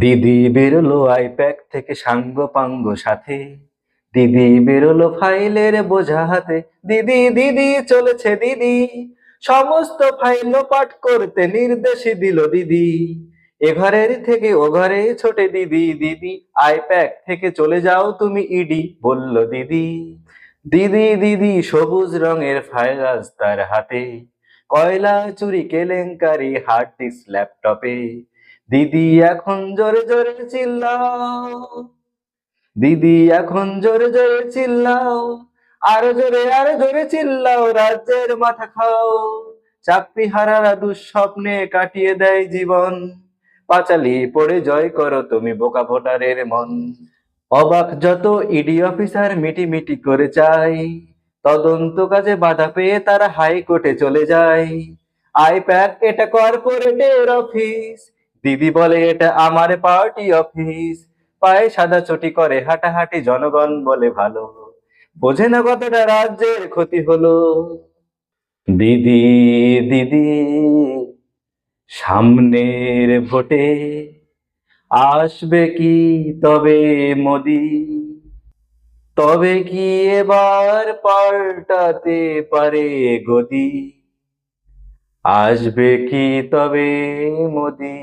দিদি বেরোলো আইপ্যাক থেকে সাঙ্গ পাঙ্গ সাথে। দিদি বেরোলো ফাইলের বোঝা হাতে। দিদি দিদি চলেছে দিদি, সমস্ত ফাইল পাঠ করতে নির্দেশ দিল দিদি। এ ঘরের থেকে ও ঘরে ছোটে দিদি দিদি, আইপ্যাক থেকে চলে যাও তুমি ইডি বলল দিদি। দিদি দিদি সবুজ রঙের ফাইল আজ তার হাতে, কয়লা চুরি কেলেঙ্কারি হার্ড ডিস্ক ল্যাপটপে। দিদি এখন জোরে জোরে চিল্লাও, দিদি এখন জোরে জোরে চিল্লাও, আরো জোরে চিল্লাও, রাজ্যের মাথা খাও। চাকরি হারারা দুঃস্বপ্নে কাটিয়ে দেয় জীবন, পাঁচালি পড়ে জয় করো তুমি বোকা ভোটারের মন। অবাক যত ইডি অফিসার মিটিমিটি করে চাই, তদন্ত কাজে বাধা পেয়ে তারা হাইকোর্টে চলে যায়। আইপ্যাক এটা কর্পোরেটের অফিস, দিদি বলে এটা আমার পার্টি অফিস। পায়ে সাদা চটি করে হাঁটাহাঁটি, জনগণ বলে ভালো, বোঝে না কতটা রাজ্যের ক্ষতি হলো। দিদি দিদি সামনের ভোটে আসবে কি তবে মোদি, তবে কি এবার পাল্টাতে পারে গদি? আসবে কি তবে মোদি?